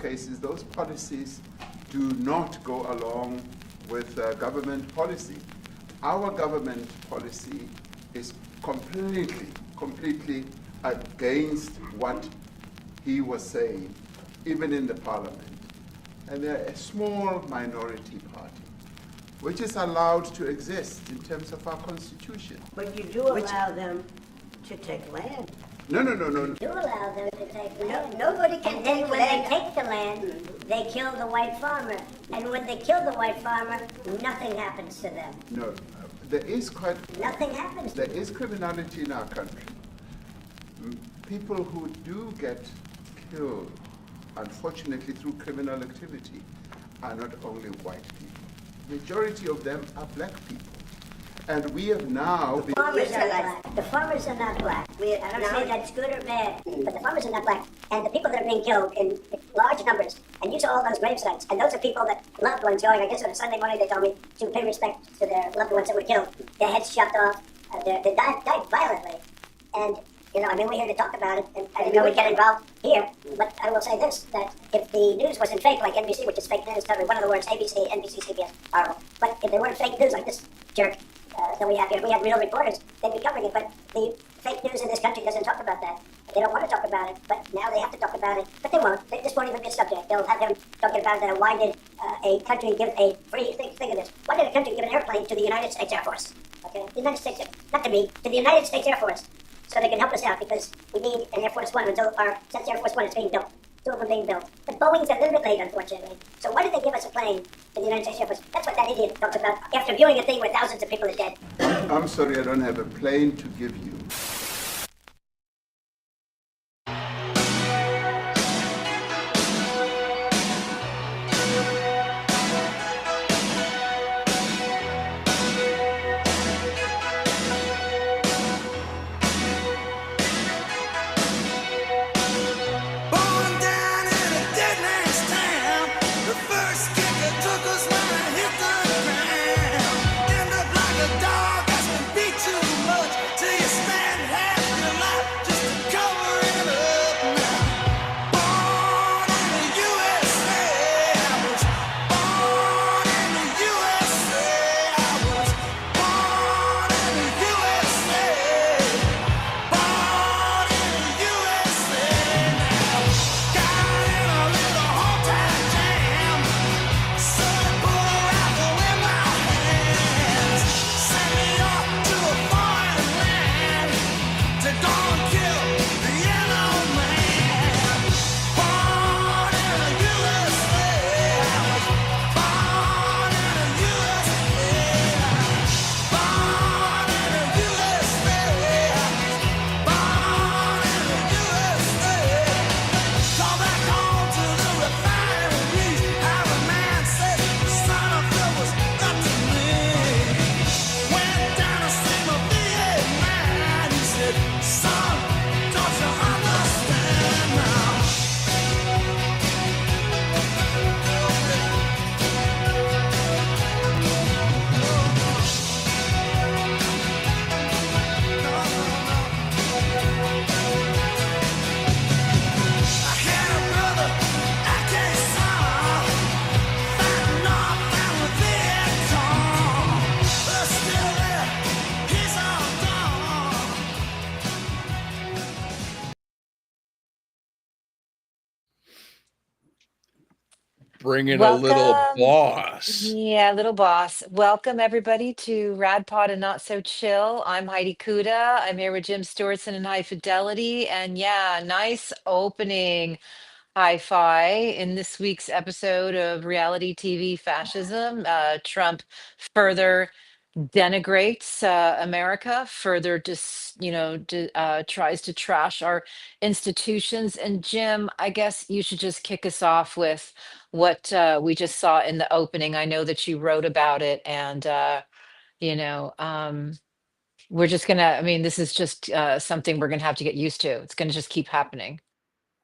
cases, those policies do not go along with government policy. Our government policy is completely against what he was saying, even in the parliament. And they're a small minority party, which is allowed to exist in terms of our constitution. But you do allow them to take land. No. You do allow them to take land. Nobody can And then take when land. they take the land, they kill the white farmer. And when they kill the white farmer, nothing happens to them. No, there is Nothing happens to there them. is criminality in our country. People who do get killed, unfortunately, through criminal activity, are not only white people. Majority of them are black people. And we have now The farmers are black. The farmers are not black. I don't say that's good or bad, but the farmers are not black. And the people that are being killed in large numbers, and you saw all those grave sites, and those are people that loved ones going, I guess on a Sunday morning they told me, to pay respect to their loved ones that were killed. Their heads chopped off, they died violently. And, we're here to talk about it, and I didn't know we'd get involved here, but I will say this, that if the news wasn't fake like NBC, which is fake news, covering one of the words, ABC, NBC, CBS, horrible. But if they weren't fake news like this jerk that we have here, if we had real reporters, they'd be covering it. But the fake news in this country doesn't talk about that. They don't want to talk about it, but now they have to talk about it. But they won't. This won't even be a subject. They'll have him talking about that. Why did a country give a free, think of this, why did a country give an airplane to the United States Air Force? Okay, the United States, not to me, to the United States Air Force. So they can help us out, because we need an Air Force One until since Air Force One is being built. Two of them being built. But Boeing's a little bit late, unfortunately. So why did they give us a plane to the United States Air Force? That's what that idiot talks about after viewing a thing where thousands of people are dead. I'm sorry, I don't have a plane to give you. Bringing a little boss. Yeah, little boss. Welcome everybody to Rad Pod and Not So Chill. I'm Heidi Kuda. I'm here with Jim Stewartson and High Fidelity. And yeah, nice opening hi-fi in this week's episode of reality TV fascism. Trump further denigrates America, further tries to trash our institutions. And Jim, I guess you should just kick us off with what we just saw in the opening. I know that you wrote about it, and you know, um, we're just gonna. I mean, this is just something we're gonna have to get used to. It's gonna just keep happening.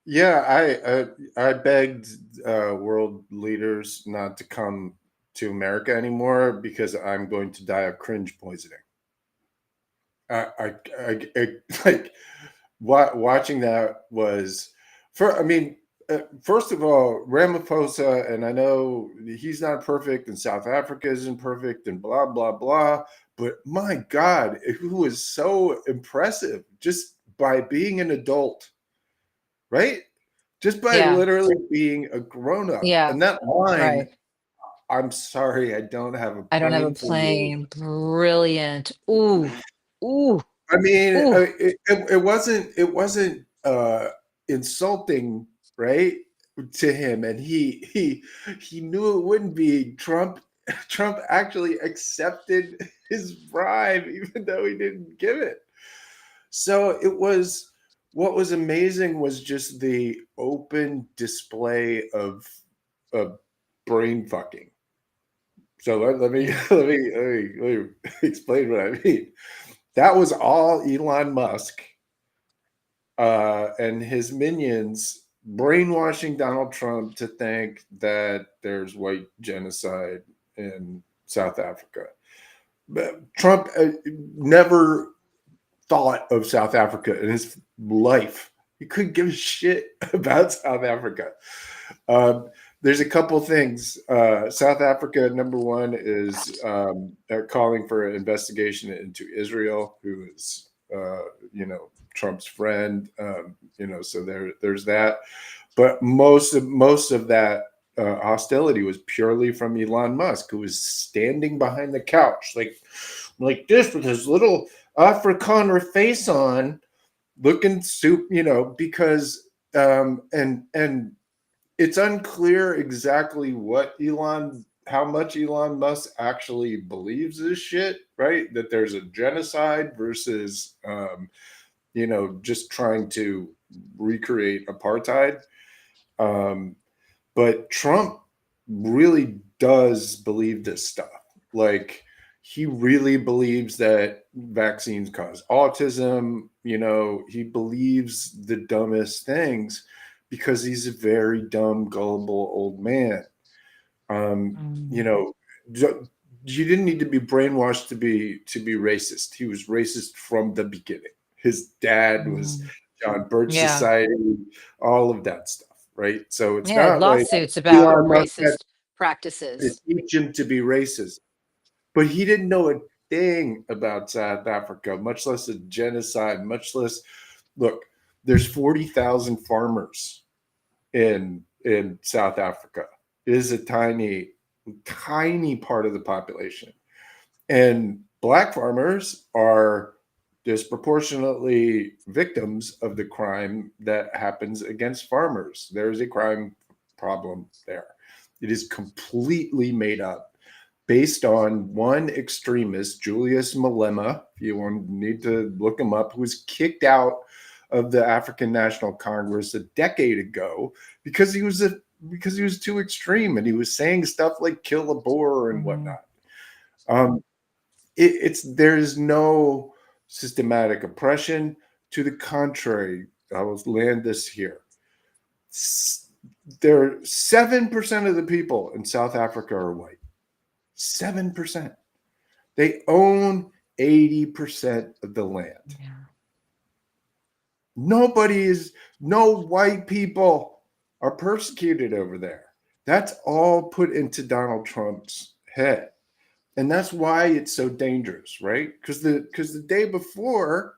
Yeah, I begged world leaders not to come to America anymore because I'm going to die of cringe poisoning. I like watching that was I mean, first of all, Ramaphosa, and I know he's not perfect, and South Africa isn't perfect, and blah blah blah. But my God, it was so impressive just by being an adult, right? Just by Yeah. literally being a grown up. Yeah. And that line, Right. I'm sorry, I don't have a I don't have a plane for you. plane. Brilliant. Ooh. Ooh. I mean, Ooh. it wasn't insulting, right, to him, and he knew it wouldn't be. Trump actually accepted his bribe, even though he didn't give it. So it was what was amazing was just the open display of brain fucking. So let me Yeah. let me explain what I mean. That was all Elon Musk and his minions brainwashing Donald Trump to think that there's white genocide in South Africa. But Trump never thought of South Africa in his life. He couldn't give a shit about South Africa. There's a couple things. South Africa, number one, is calling for an investigation into Israel, who is, Trump's friend. So there's that. But most of that hostility was purely from Elon Musk, who was standing behind the couch, like this, with his little Afrikaner face on, looking because and it's unclear exactly how much Elon Musk actually believes this shit, right? That there's a genocide versus, just trying to recreate apartheid. But Trump really does believe this stuff. Like, he really believes that vaccines cause autism. He believes the dumbest things because he's a very dumb, gullible old man. You didn't need to be brainwashed to be racist. He was racist from the beginning. His dad was John Birch Yeah. Society, all of that stuff, right? So it's Yeah. not like Lawsuits about Elon Musk had racist to practices. teach him to be racist, but he didn't know a thing about South Africa, much less a genocide, much less. Look, there's 40,000 farmers in South Africa. It is a tiny, tiny part of the population. And Black farmers are disproportionately victims of the crime that happens against farmers. There's a crime problem there. It is completely made up, based on one extremist, Julius Malema. If you need to look him up, who was kicked out of the African National Congress a decade ago because he was too extreme, and he was saying stuff like "kill a Boer" and whatnot. There's no systematic oppression. To the contrary, I will land this here. There 7% of the people in South Africa are white. 7%. They own 80% of the land. Yeah. No white people are persecuted over there. That's all put into Donald Trump's head. And that's why it's so dangerous, right? Because the day before,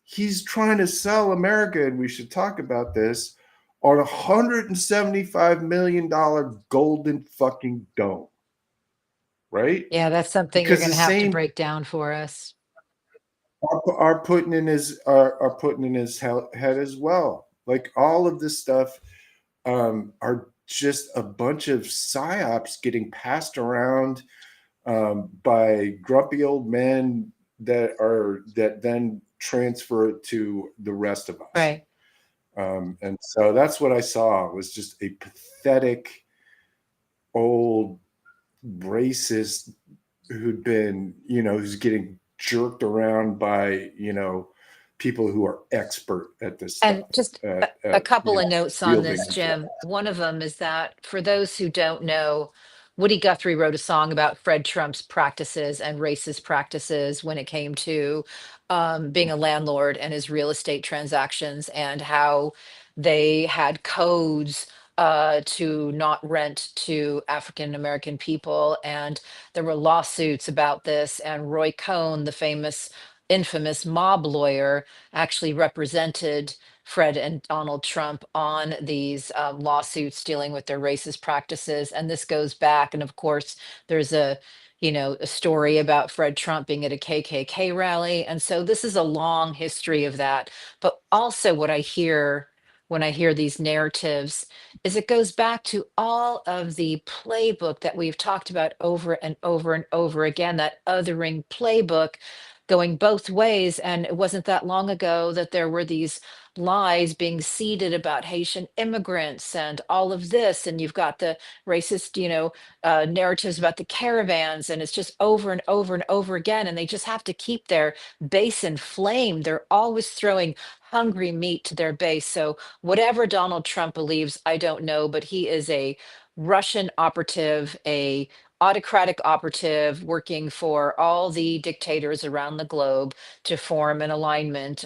he's trying to sell America, and we should talk about this, on a $175 million golden fucking dome, right? Yeah, that's something you're Because going the to have to same break down for us. are putting in his head as well. Like, all of this stuff are just a bunch of psyops getting passed around by grumpy old men that then transfer it to the rest of us. Right. And so that's what I saw, was just a pathetic old racist who's getting jerked around by, people who are expert at this stuff. And just a couple of notes on this, Jim. One of them is that for those who don't know, Woody Guthrie wrote a song about Fred Trump's practices and racist practices when it came to being a landlord and his real estate transactions, and how they had codes to not rent to African American people. And there were lawsuits about this. And Roy Cohn, the infamous mob lawyer, actually represented Fred and Donald Trump on these lawsuits dealing with their racist practices. And this goes back. And of course, there's a story about Fred Trump being at a KKK rally. And so this is a long history of that. But also, what I hear when I hear these narratives is it goes back to all of the playbook that we've talked about over and over and over again, that othering playbook going both ways. And it wasn't that long ago that there were these lies being seeded about Haitian immigrants and all of this. And you've got the racist, narratives about the caravans, and it's just over and over and over again. And they just have to keep their base inflamed. They're always throwing hungry meat to their base. So whatever Donald Trump believes, I don't know, but he is a Russian operative, a autocratic operative working for all the dictators around the globe to form an alignment,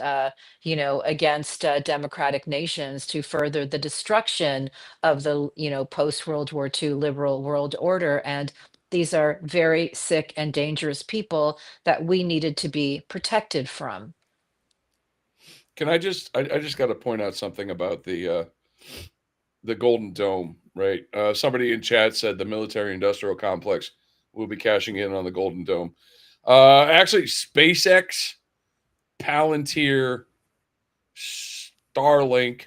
against democratic nations to further the destruction of the, post World War II liberal world order. And these are very sick and dangerous people that we needed to be protected from. Can I just got to point out something about the Golden Dome, right? Somebody in chat said the military industrial complex will be cashing in on the Golden Dome. Actually, SpaceX, Palantir, Starlink,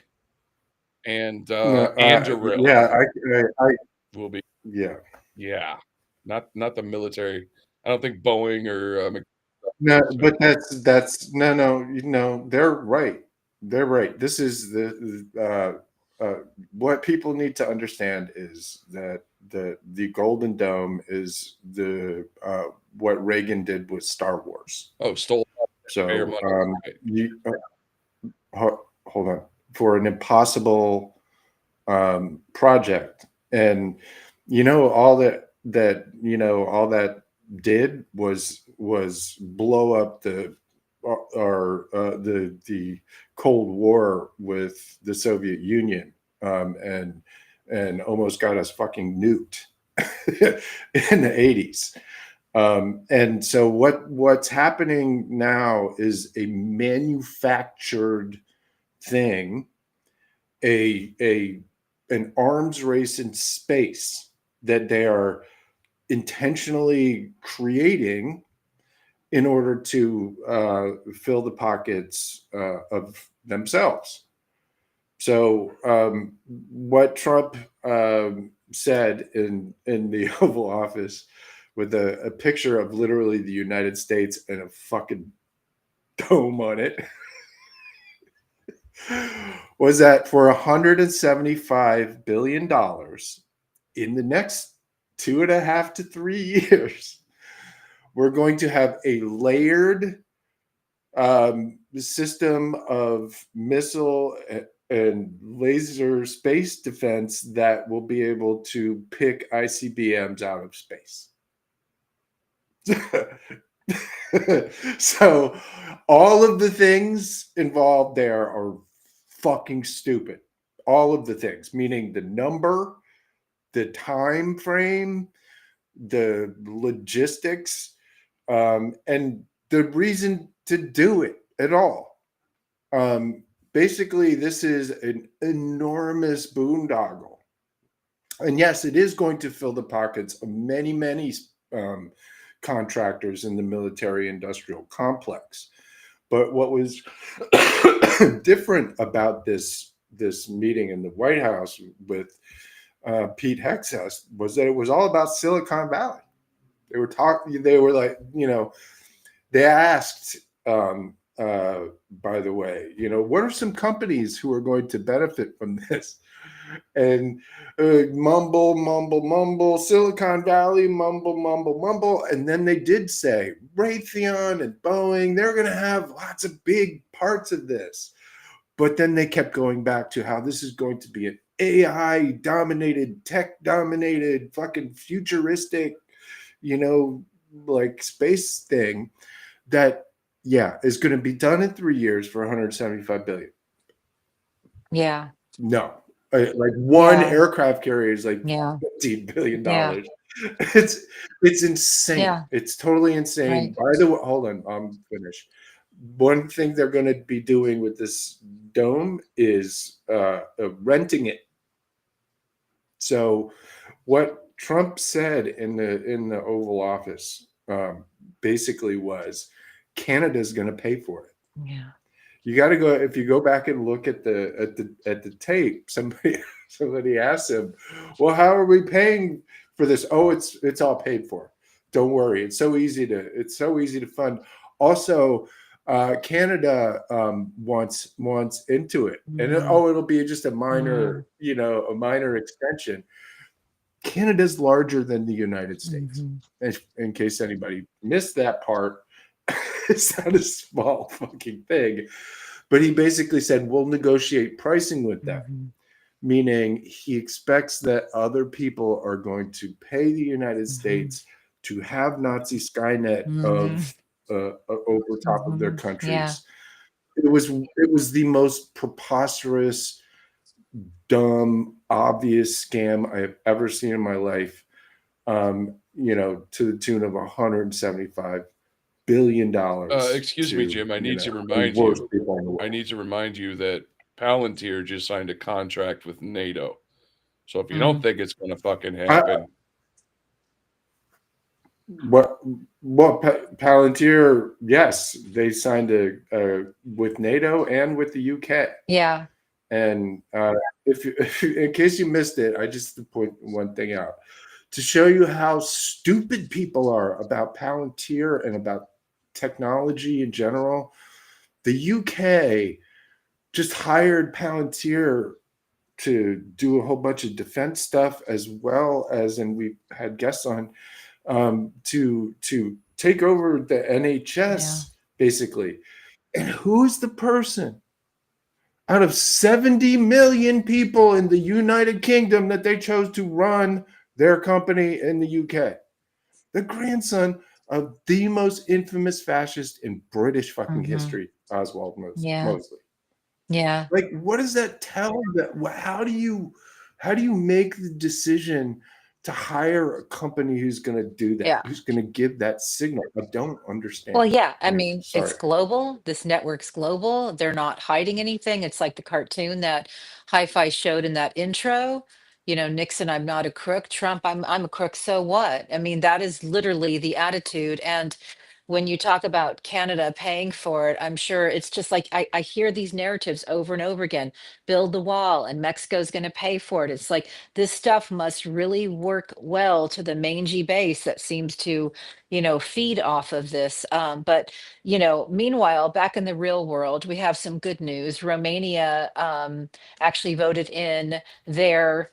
and Anduril I will be. yeah. Yeah, not the military. I don't think Boeing or No, but no. They're right. They're right. This is what people need to understand is that the Golden Dome is the what Reagan did with Star Wars. Oh, stole taxpayer So money. hold on, for an impossible project, and all that did was blow up the Cold War with the Soviet Union, and almost got us fucking nuked in the 80s. And so what's happening now is a manufactured thing, an arms race in space that they are intentionally creating in order to fill the pockets of themselves. So what Trump said in the Oval Office, with a picture of literally the United States and a fucking dome on it, was that for $175 billion in the next 2.5 to 3 years, we're going to have a layered system of missile and laser space defense that will be able to pick ICBMs out of space. So all of the things involved there are fucking stupid. All of the things, meaning the number, the time frame, the logistics, and the reason to do it at all. Basically, this is an enormous boondoggle. And yes, it is going to fill the pockets of many, many contractors in the military industrial complex. But what was different about this meeting in the White House with Pete Hegseth was that it was all about Silicon Valley. They were talking. They were like, they asked, by the way, what are some companies who are going to benefit from this? And mumble, Silicon Valley, mumble. And then they did say Raytheon and Boeing, they're going to have lots of big parts of this. But then they kept going back to how this is going to be an AI dominated, tech dominated, fucking futuristic, like space thing that Yeah, is going to be done in 3 years for 175 billion. Yeah. No, like one Yeah. aircraft carrier is like Yeah. $15 billion. Yeah. It's insane. Yeah. It's totally insane. Right. By the way, hold on, I'm finished. One thing they're going to be doing with this dome is renting it. So what Trump said in the Oval Office basically was Canada's going to pay for it. Yeah. You got to go, if you go back and look at the tape, somebody asked him, well, how are we paying for this? Oh, it's all paid for. Don't worry. It's so easy to fund. Also, Canada wants into it, and it'll be just a minor, a minor extension. Canada's larger than the United States. In case anybody missed that part, it's not a small fucking thing. But he basically said, we'll negotiate pricing with them, meaning he expects that other people are going to pay the United States to have Nazi Skynet of over top of their countries. Yeah. It was the most preposterous, dumb, obvious scam I have ever seen in my life. To the tune of $175 billion. Excuse me, Jim. I need to remind you that Palantir just signed a contract with NATO. So if you don't think it's going to fucking happen, Palantir? Yes, they signed with NATO and with the UK. Yeah. And if in case you missed it, I just point one thing out to show you how stupid people are about Palantir and about technology in general. The UK just hired Palantir to do a whole bunch of defense stuff, as well as, and we had guests on, to take over the NHS, basically. And who's the person out of 70 million people in the United Kingdom that they chose to run their company in the UK? The grandson of the most infamous fascist in British fucking history, Oswald Mosley. Yeah. Like, what does that tell them? How do you make the decision to hire a company who's going to do that? Yeah. Who's going to give that signal? I don't understand. Well, yeah. I mean, Sorry. it's global. This network's global. They're not hiding anything. It's like the cartoon that Hi-Fi showed in that intro. Nixon, I'm not a crook. Trump, I'm a crook. So what? I mean, that is literally the attitude. And when you talk about Canada paying for it, I'm sure it's just like I hear these narratives over and over again. Build the wall and Mexico's going to pay for it. It's like this stuff must really work well to the mangy base that seems to, feed off of this. But meanwhile, back in the real world, we have some good news. Romania actually voted in their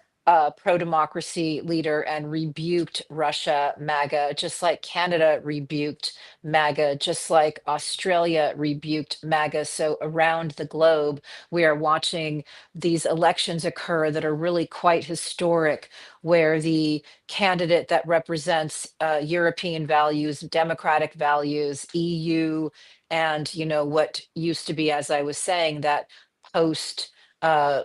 pro-democracy leader and rebuked Russia, MAGA, just like Canada rebuked MAGA, just like Australia rebuked MAGA. So around the globe, we are watching these elections occur that are really quite historic, where the candidate that represents European values, democratic values, EU, and what used to be, as I was saying, that post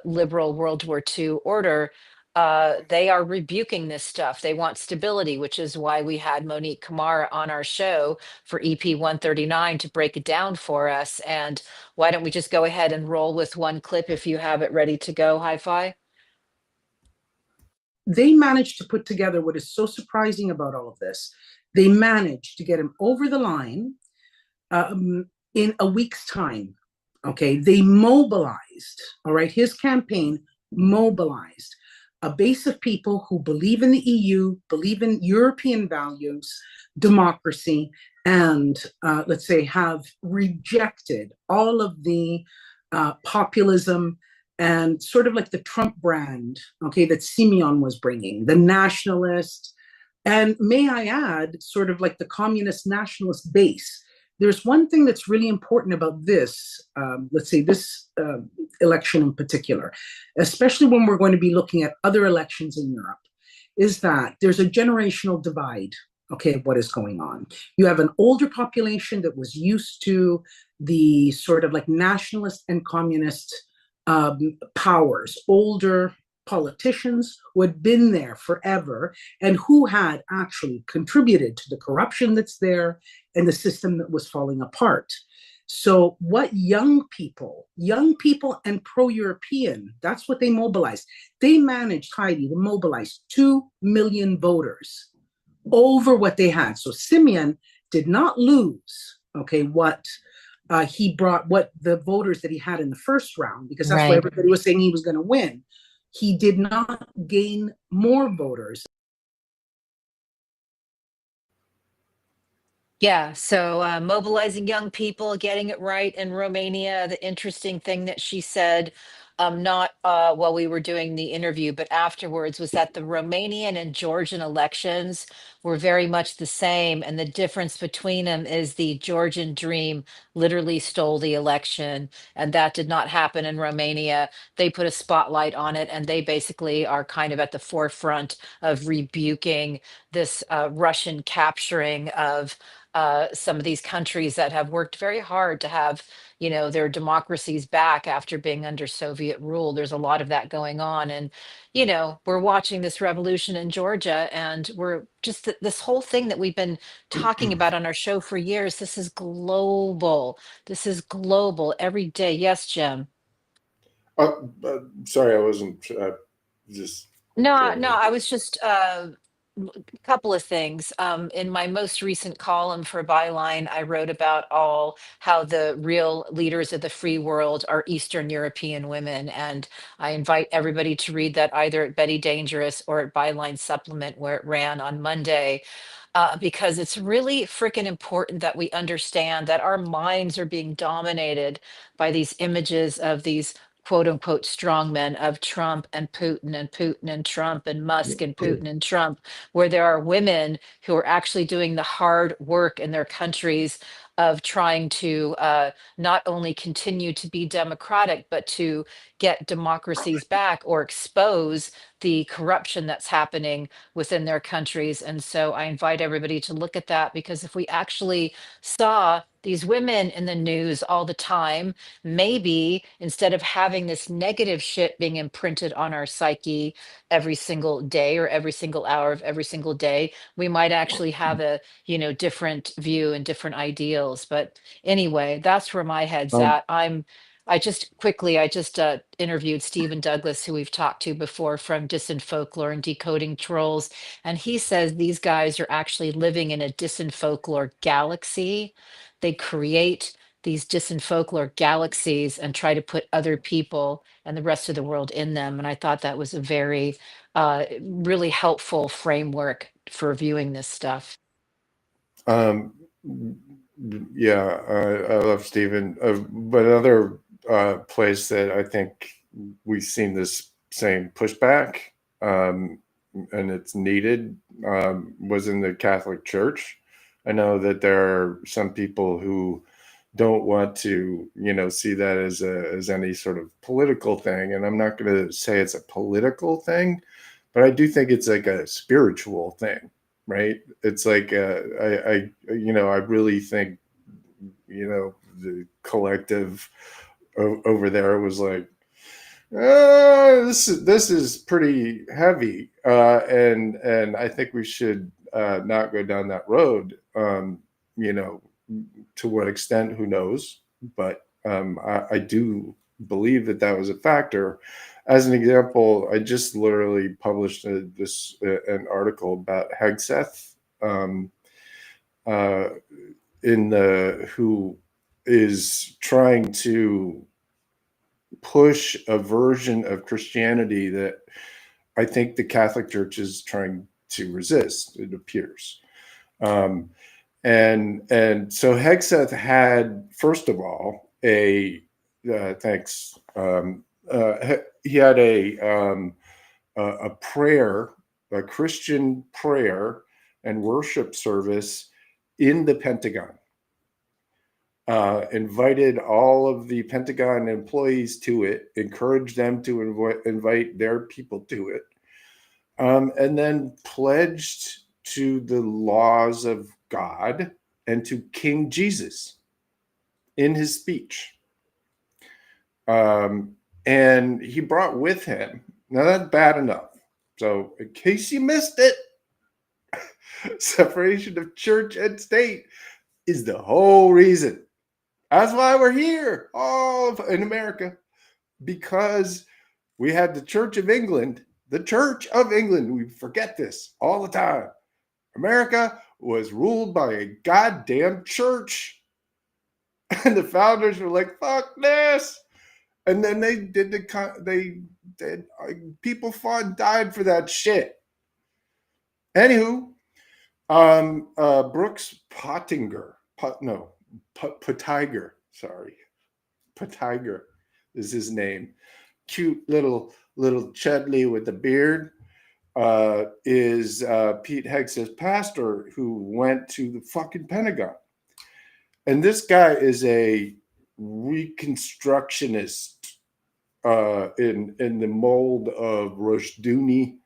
liberal World War II order, they are rebuking this stuff. They want stability, which is why we had Monique Kamara on our show for EP 139 to break it down for us. And why don't we just go ahead and roll with one clip if you have it ready to go, Hi-Fi? They managed to put together what is so surprising about all of this. They managed to get him over the line in a week's time. Okay, they mobilized, all right, his campaign mobilized a base of people who believe in the EU, believe in European values, democracy, and let's say have rejected all of the populism and sort of like the Trump brand, okay, that Simeon was bringing, the nationalist, and may I add, sort of like the communist nationalist base. There's one thing that's really important about this, let's say this election in particular, especially when we're going to be looking at other elections in Europe, is that there's a generational divide, okay, what is going on. You have an older population that was used to the sort of like nationalist and communist powers, older politicians who had been there forever and who had actually contributed to the corruption that's there and the system that was falling apart. So what young people and pro-European, that's what they mobilized. They managed, Heidi, to mobilize 2 million voters over what they had. So Simeon did not lose, okay, what he brought, what the voters that he had in the first round, because that's why Right. everybody was saying he was going to win. He did not gain more voters. Yeah, so mobilizing young people, getting it right in Romania. The interesting thing that she said, not while we were doing the interview, but afterwards, was that the Romanian and Georgian elections were very much the same. And the difference between them is the Georgian dream literally stole the election. And that did not happen in Romania. They put a spotlight on it, and they basically are kind of at the forefront of rebuking this Russian capturing of some of these countries that have worked very hard to have, you know, their democracies back after being under Soviet rule. There's a lot of that going on. And, you know, we're watching this revolution in Georgia, and we're just this whole thing that we've been talking about on our show for years. This is global. This is global every day. Yes, Jim. Sorry, I wasn't just. No, I was just couple of things. In my most recent column for Byline, I wrote about all how the real leaders of the free world are Eastern European women. And I invite everybody to read that either at Betty Dangerous or at Byline Supplement, where it ran on Monday. Because it's really freaking important that we understand that our minds are being dominated by these images of these quote unquote strongmen of Trump and Putin and Trump and Musk and Putin and Trump, where there are women who are actually doing the hard work in their countries of trying to not only continue to be democratic, but to get democracies back or expose the corruption that's happening within their countries. And so I invite everybody to look at that, because if we actually saw these women in the news all the time, maybe instead of having this negative shit being imprinted on our psyche every single day or every single hour of every single day, we might actually have a, you know, different view and different ideals. But anyway, that's where my head's Um, at. I just interviewed Stephen Douglas, who we've talked to before, from Distant Folklore and Decoding Trolls. And he says these guys are actually living in a distant folklore galaxy. They create these distant folklore galaxies and try to put other people and the rest of the world in them. And I thought that was a very, really helpful framework for viewing this stuff. um, yeah, I love Stephen. But another place that I think we've seen this same pushback, and it's needed, was in the Catholic Church. I know that there are some people who don't want to, you know, see that as any sort of political thing, and I'm not going to say it's a political thing, but I do think it's like a spiritual thing, right? It's like I you know, I really think, you know, the collective over there was like, this is pretty heavy, and I think we should not go down that road. You know, to what extent, who knows? But I do believe that that was a factor. As an example, I just literally published an article about Hegseth, who is trying to push a version of Christianity that I think the Catholic Church is trying to resist, it appears. And so Hegseth had, first of all, he had a prayer, a Christian prayer and worship service in the Pentagon. Invited all of the Pentagon employees to it, encouraged them to invite their people to it, and then pledged to the laws of God and to King Jesus in his speech. And he brought with him, now that's bad enough. So in case you missed it, separation of church and state is the whole reason. That's why we're here all in America, because we had the Church of England. The Church of England, we forget this all the time. America was ruled by a goddamn church. And the founders were like, fuck this. And then they did people fought and died for that shit. Anywho, Brooks Pottinger, Pottiger, sorry. Pottiger is his name. Cute little Chudley with a beard is Pete Hegseth's pastor who went to the fucking Pentagon. And this guy is a reconstructionist in the mold of Rushduni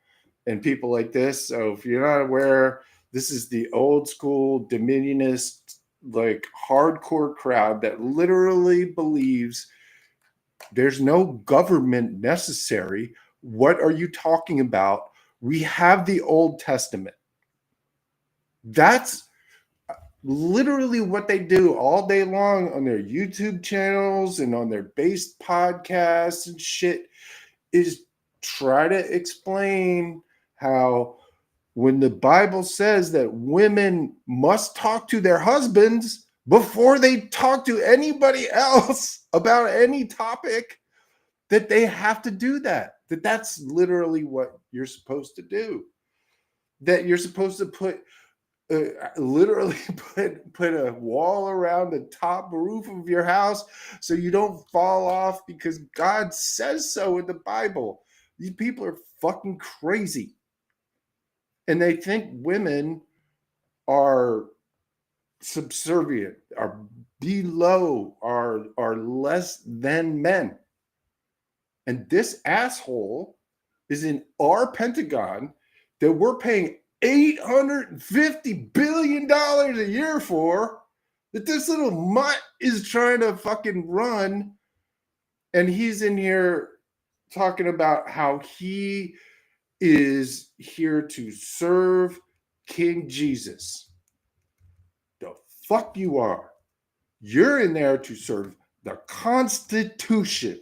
and people like this. So if you're not aware, this is the old school dominionist, like hardcore crowd that literally believes there's no government necessary. What are you talking about? We have the Old Testament. That's literally what they do all day long on their YouTube channels and on their based podcasts and shit, is try to explain how when the Bible says that women must talk to their husbands before they talk to anybody else about any topic, that they have to do that. That's literally what you're supposed to do. That you're supposed to put literally put a wall around the top roof of your house so you don't fall off because God says so in the Bible. These people are fucking crazy. And they think women are subservient, are below, are less than men. And this asshole is in our Pentagon that we're paying $850 billion a year for, that this little mutt is trying to fucking run. And he's in here talking about how he is here to serve King Jesus. The fuck you are. You're in there to serve the Constitution.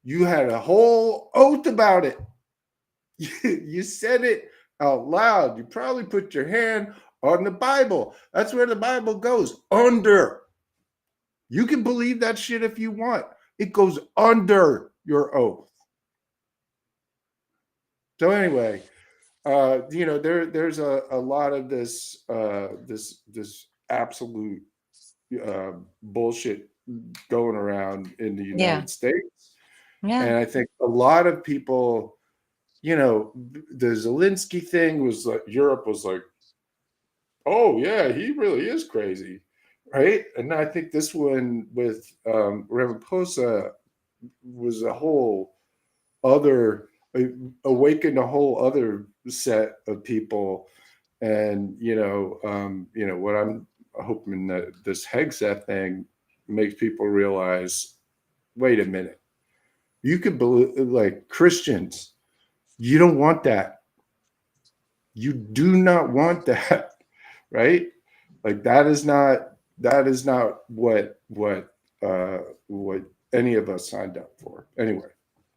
You had a whole oath about it. You said it out loud. You probably put your hand on the Bible. That's where the Bible goes, under. You can believe that shit if you want. It goes under your oath. So anyway, there's a lot of this this absolute bullshit going around in the United States. Yeah. And I think a lot of people, the Zelensky thing was like, Europe was like, oh yeah, he really is crazy, right? And I think this one with Ramaphosa was a whole other, awakened a whole other set of people. And what I'm hoping that this Hegseth thing makes people realize, wait a minute, you could believe, like, Christians, you don't want that. You do not want that, right? Like that is not what any of us signed up for. Anyway,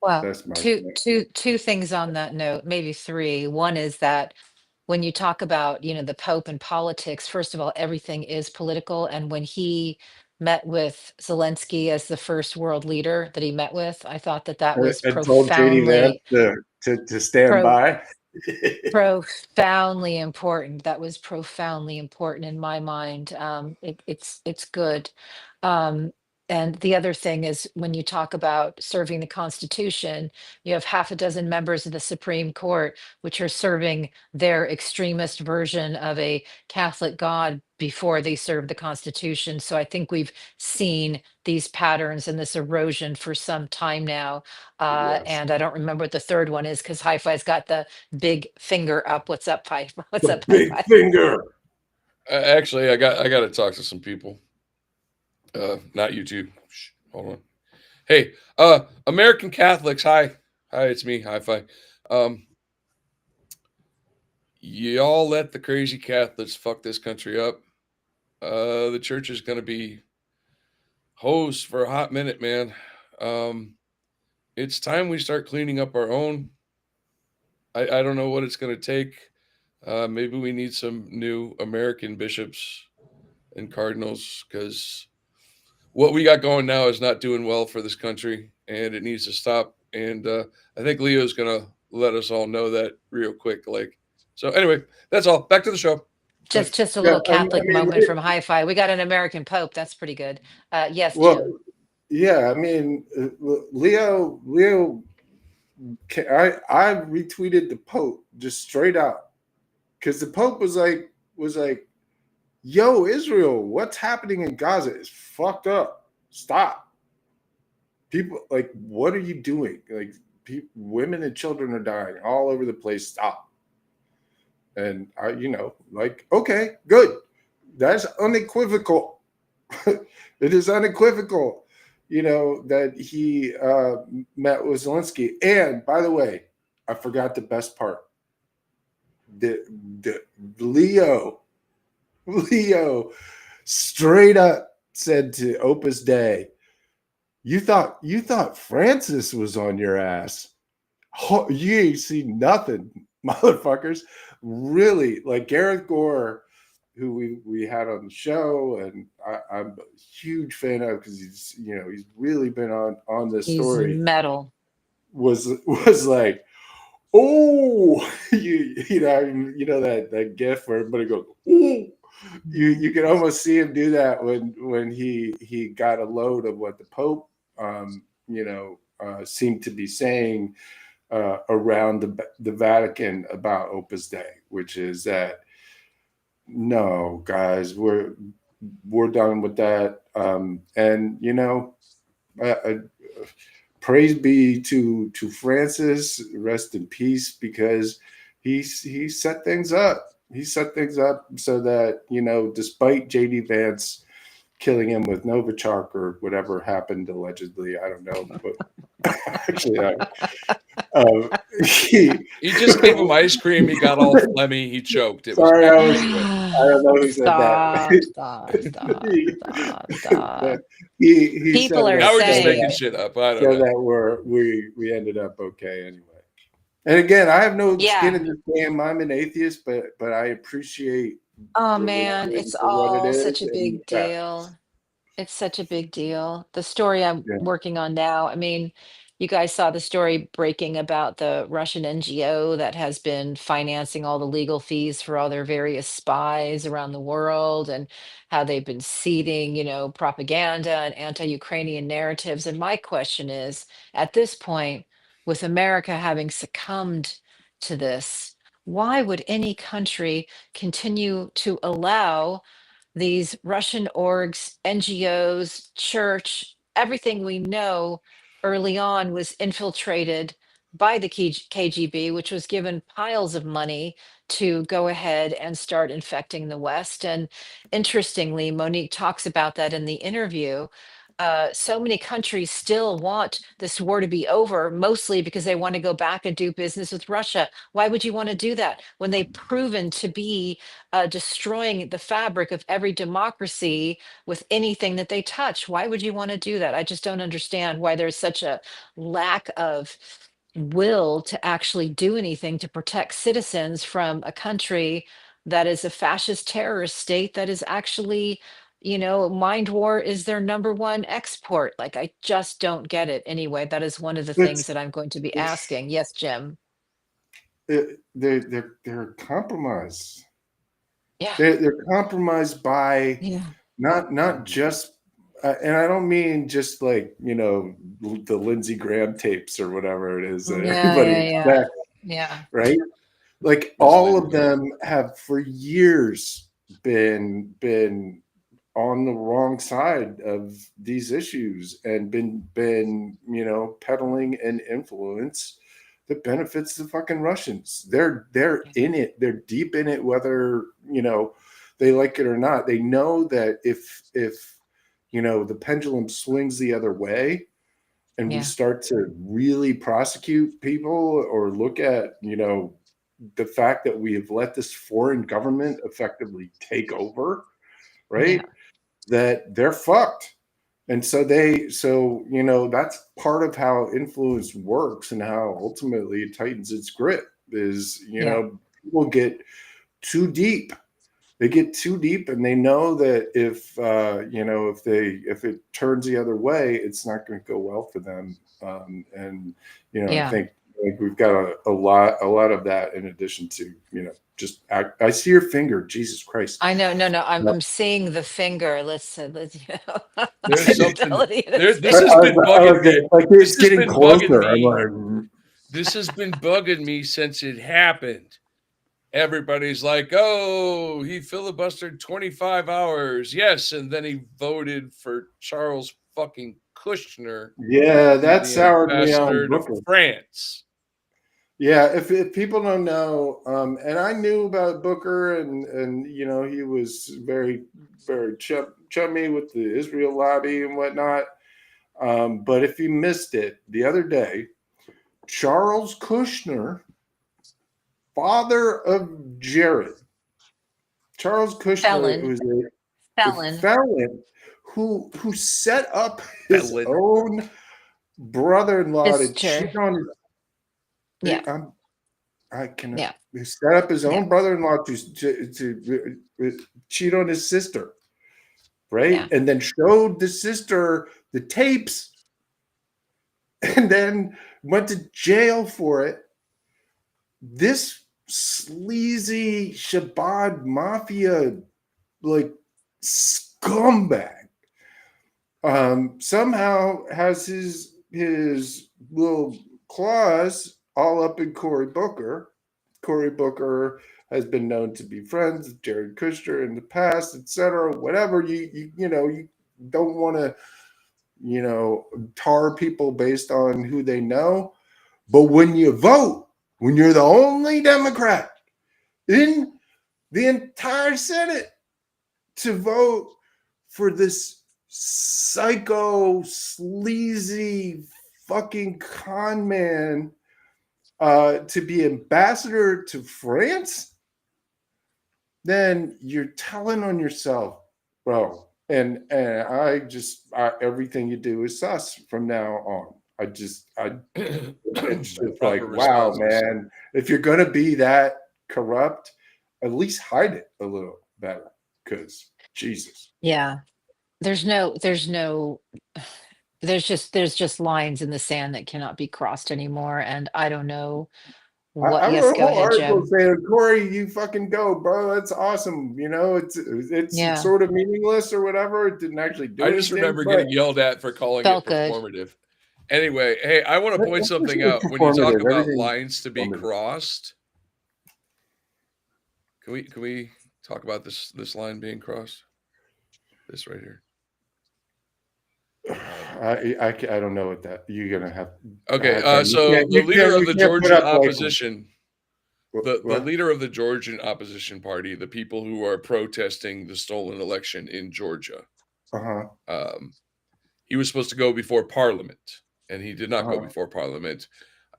Well, that's my two things on that note, maybe three. One is that when you talk about, the Pope and politics, first of all, everything is political. And when he met with Zelensky as the first world leader that he met with, I thought that was I told JD Vance to stand by. profoundly important. That was profoundly important in my mind. It's good. And the other thing is when you talk about serving the Constitution, you have half a dozen members of the Supreme Court, which are serving their extremist version of a Catholic God before they serve the Constitution. So I think we've seen these patterns and this erosion for some time now. Yes. And I don't remember what the third one is because Hi-Fi's got the big finger up. What's up, Hi? What's The up, big Hi-Fi? finger. Actually, I got to talk to some people. Not YouTube. Shh, hold on. Hey, American Catholics. Hi, it's me, Hi-Fi. Y'all let the crazy Catholics fuck this country up. The church is going to be hosed for a hot minute, man. It's time we start cleaning up our own. I don't know what it's going to take. Maybe we need some new American bishops and cardinals because what we got going now is not doing well for this country and it needs to stop. And I think Leo's going to let us all know that real quick. So anyway, that's all. Back to the show. Just a Yeah, little Catholic moment from Hi-Fi. We got an American Pope. That's pretty good. Yes, well, Jim. yeah, I mean, Leo, I retweeted the Pope just straight out because the Pope was like, yo, Israel, what's happening in Gaza is fucked up. Stop. People, like, what are you doing? Like, women and children are dying all over the place. Stop. And okay, good. That's unequivocal. It is unequivocal, that he met with Zelensky. And by the way, I forgot the best part. The Leo straight up said to Opus Dei, you thought Francis was on your ass. Oh, you ain't seen nothing, motherfuckers. Really, like Gareth Gore, who we had on the show, and I'm a huge fan of because he's really been on this He's story. metal. Was like, oh, that gif where everybody goes, ooh. You can almost see him do that when he got a load of what the Pope seemed to be saying around the Vatican about Opus Dei, which is that no, guys, we're done with that. Praise be to Francis, rest in peace, because he set things up. He set things up so that despite JD Vance killing him with Novichok or whatever happened allegedly, I don't know, but actually, He just gave him ice cream. He got all phlegmy. He choked. It sorry, was I don't know who said that. Stop. He People said are that, now we're just saying making shit up. I don't so know. that we ended up okay anyway. And again, I have no skin Yeah. in this game. I'm an atheist, but I appreciate. Oh man, religion it's for what it all is such a and the big fact. deal. It's such a big deal. The story I'm Yeah. working on now, I mean, you guys saw the story breaking about the Russian NGO that has been financing all the legal fees for all their various spies around the world and how they've been seeding, propaganda and anti-Ukrainian narratives. And my question is, at this point, with America having succumbed to this, why would any country continue to allow these Russian orgs, NGOs, church, everything we know early on was infiltrated by the KGB, which was given piles of money to go ahead and start infecting the West. And interestingly, Monique talks about that in the interview. So many countries still want this war to be over, mostly because they want to go back and do business with Russia. Why would you want to do that when they've proven to be destroying the fabric of every democracy with anything that they touch? Why would you want to do that? I just don't understand why there's such a lack of will to actually do anything to protect citizens from a country that is a fascist terrorist state that is actually, mind war is their number one export. Like, I just don't get it. Anyway, that is one of the things It's that I'm going to be asking. Yes, Jim. they're compromised. Yeah. They're compromised by Yeah. not just and I don't mean just like, you know, the Lindsey Graham tapes or whatever it is that everybody expects, Yeah. right? Like This all lady of does. them have for years been on the wrong side of these issues and been you know, peddling an influence that benefits the fucking Russians. They're in it. They're deep in it, whether, you know, they like it or not. They know that if you know, the pendulum swings the other way and we Yeah. start to really prosecute people or look at, you know, the fact that we have let this foreign government effectively take over, right? Yeah. That they're fucked. And so you know, that's part of how influence works and how ultimately it tightens its grip is, you Yeah. know, people get too deep. They get too deep and they know that if, you know, if it turns the other way, it's not going to go well for them. And, you know, I Yeah. think like we've got a lot of that in addition to, you know, just I see your finger, Jesus Christ. I know. No, I'm seeing the finger. Let's you know, There's something fidelity in there. its This finger. has been bugging me. Like This it's has getting been bugging closer. I'm me. like, This has been bugging me since it happened. Everybody's like, "Oh, he filibustered 25 hours." Yes, and then he voted for Charles fucking Kushner yeah, to be that the soured me on ambassador to Booker. France. Yeah, if people don't know, and I knew about Booker, and you know, he was very chummy with the Israel lobby and whatnot. But if you missed it the other day, Charles Kushner, father of Jared, Charles Kushner Felon. was a Felon. felon who set up his Felon. own brother-in-law to Sister. cheat on. Yeah. I can Yeah. set up his Yeah. own brother-in-law to cheat on his sister, right? Yeah. And then showed the sister the tapes, and then went to jail for it. This sleazy Shabbat mafia like scumbag somehow has his little claws all up in Cory Booker. Cory Booker has been known to be friends with Jared Kushner in the past, etc. Whatever you know, you don't want to, you know, tar people based on who they know, but when you vote, when you're the only Democrat in the entire Senate to vote for this psycho, sleazy, fucking con man to be ambassador to France, then you're telling on yourself, bro. And everything you do is sus from now on. It's just My like, proper wow, response is man. If you're gonna be that corrupt, at least hide it a little better. Because Jesus. Yeah. There's just lines in the sand that cannot be crossed anymore. And I don't know what. I Yes, wrote a go whole ahead, article Jim. saying, Cory, you fucking go, bro. That's awesome. You know, it's Yeah. sort of meaningless or whatever. It didn't actually do I just anything, remember but getting yelled at for calling it Felt good. performative. Anyway, hey, I want to point something out. When you talk performative. about Everything lines to be performative. crossed, can we talk about this line being crossed? This right here. I don't know what that you're gonna have. Okay, Ken, so the leader of the you can't put Georgian up like opposition, the what? leader of the Georgian opposition party, the people who are protesting the stolen election in Georgia, he was supposed to go before Parliament, and he did not go before Parliament.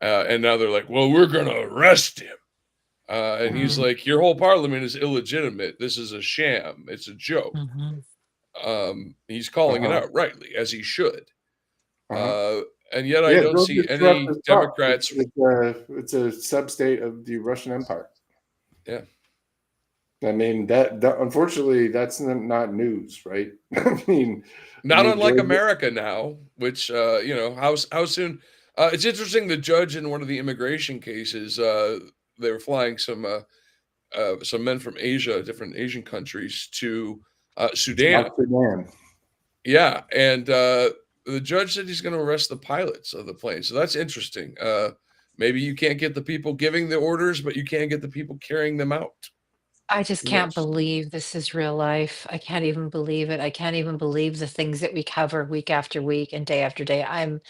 And now they're like, well, we're going to arrest him. And he's like, your whole Parliament is illegitimate. This is a sham. It's a joke. He's calling it out rightly, as he should. And yet I don't see any Democrats. It's a sub-state of the Russian Empire. Yeah. I mean, that unfortunately, that's not news, right? I mean, not unlike Georgia, America now, which, you know, how soon. It's interesting. The judge in one of the immigration cases, they were flying some men from Asia, different Asian countries, to Sudan. Sudan. Yeah, and the judge said he's going to arrest the pilots of the plane. So that's interesting. Maybe you can't get the people giving the orders, but you can get the people carrying them out. I just Who can't knows? believe this is real life. I can't even believe it. I can't even believe the things that we cover week after week and day after day. I'm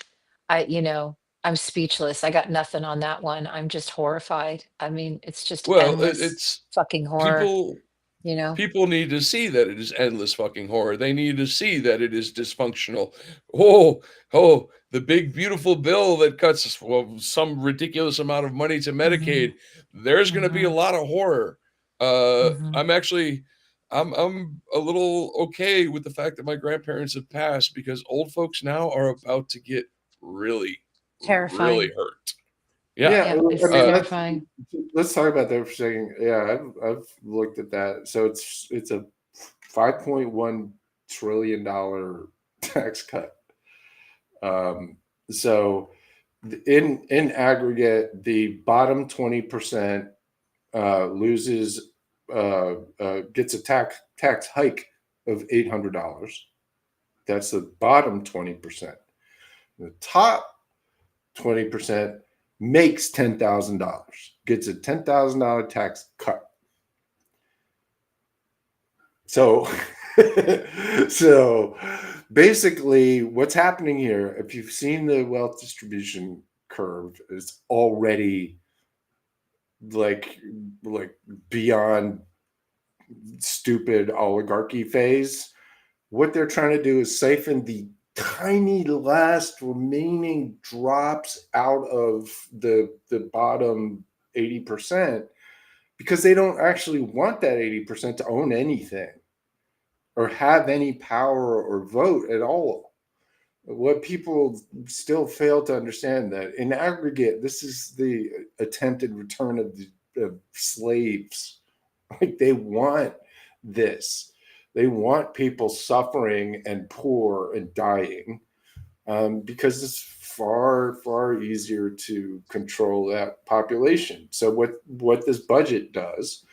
speechless. I got nothing on that one. I'm just horrified. I mean, it's just Well, endless it's fucking horror, people you know? people need to see that it is endless fucking horror. They need to see that it is dysfunctional. Oh, oh, the big beautiful bill that cuts, well, some ridiculous amount of money to Hmm. Medicaid. There's going to be a Hmm. lot of horror. Hmm. I'm a little okay with the fact that my grandparents have passed, because old folks now are about to get really, really Terrifying. hurt. Yeah. Yeah, Yeah, I it's mean, Uh, terrifying. let's talk about that for a second. Yeah, I've looked at that. So it's a $5.1 trillion tax cut. So in aggregate, the bottom 20% loses gets a tax hike of $800. That's the bottom 20%. The top 20% makes $10,000, gets a $10,000 tax cut. So, so basically, what's happening here, if you've seen the wealth distribution curve, is already like like beyond stupid oligarchy phase. What they're trying to do is siphon the tiny last remaining drops out of the bottom 80%, because they don't actually want that 80% to own anything or have any power or vote at all. What people still fail to understand, that in aggregate, this is the attempted return of slaves. Like, they want this. They want people suffering and poor and dying, because it's far, far easier to control that population. So what this budget does,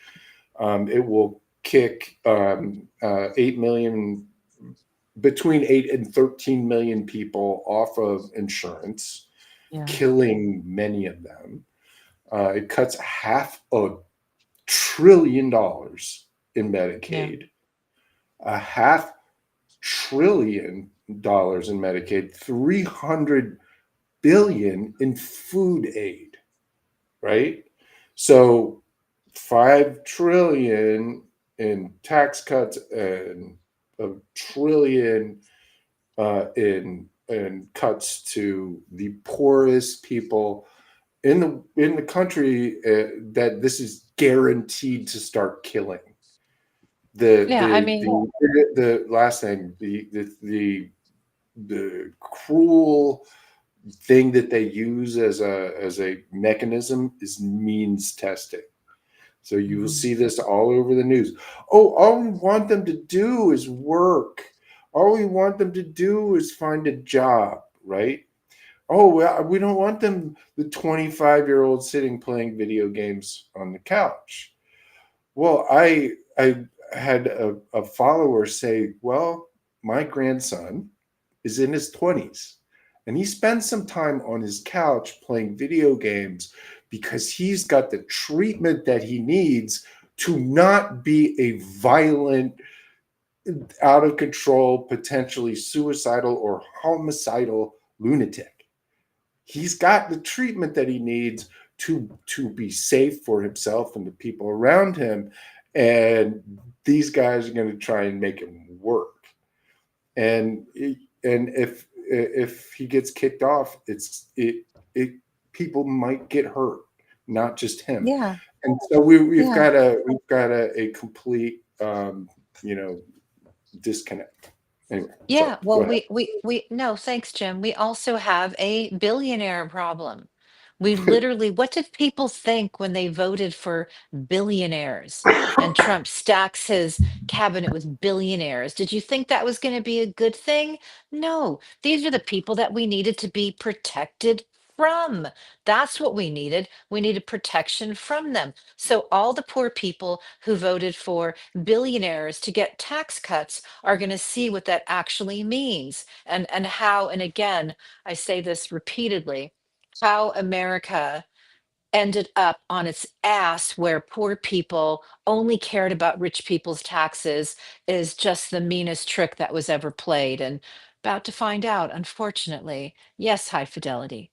it will kick 8 million, between 8 and 13 million people off of insurance, Yeah. killing many of them. It cuts $500 billion in Yeah. Medicaid, $500 billion in Medicaid, 300 billion in food aid, right? So 5 trillion in tax cuts and a trillion in cuts to the poorest people in the country, that this is guaranteed to start killing. The Yeah, I the mean, the last thing, the cruel thing that they use as a mechanism is means testing. So you will mhm. see this all over the news. Oh, all we want them to do is work. All we want them to do is find a job, right? Oh, well, we don't want them, the 25-year-old sitting playing video games on the couch. Well, I had a follower say, well, my grandson is in his 20s and he spends some time on his couch playing video games because he's got the treatment that he needs to not be a violent, out of control, potentially suicidal or homicidal lunatic. He's got the treatment that he needs to be safe for himself and the people around him. And these guys are going to try and make him work. And if he gets kicked off, it people might get hurt, not just him. Yeah, And so we've yeah. got a complete disconnect. Anyway, sorry. Yeah, Go well, ahead. we no, thanks, Jim. We also have a billionaire problem. We literally, what did people think when they voted for billionaires and Trump stacks his cabinet with billionaires? Did you think that was going to be a good thing? No, these are the people that we needed to be protected from. That's what we needed. We needed protection from them. So all the poor people who voted for billionaires to get tax cuts are going to see what that actually means, and how, and again, I say this repeatedly, how America ended up on its ass where poor people only cared about rich people's taxes is just the meanest trick that was ever played. And about to find out, unfortunately. Yes, high fidelity.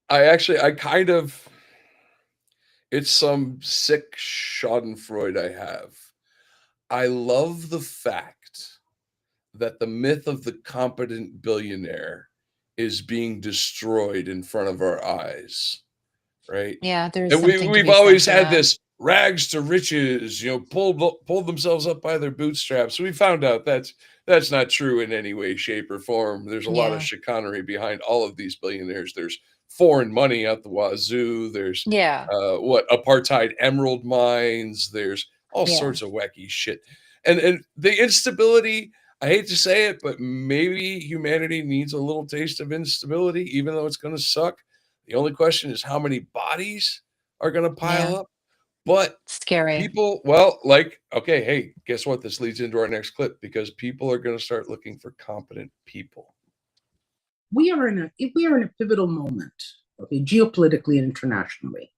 I kind of, it's some sick schadenfreude I have. I love the fact that the myth of the competent billionaire is being destroyed in front of our eyes, right? Yeah, there's And something to we've be said always for had that. this rags to riches, pulled themselves up by their bootstraps. We found out that's not true in any way, shape, or form. There's a lot of Yeah. chicanery behind all of these billionaires. There's foreign money out the wazoo. There's Yeah. apartheid emerald mines. There's all Yeah. sorts of wacky shit. And the instability, I hate to say it, but maybe humanity needs a little taste of instability, even though it's going to suck. The only question is how many bodies are going to pile Yeah. up. But Scary. people, well, like, okay, hey, guess what? This leads into our next clip because people are going to start looking for competent people. We are in a pivotal moment, okay, geopolitically and internationally.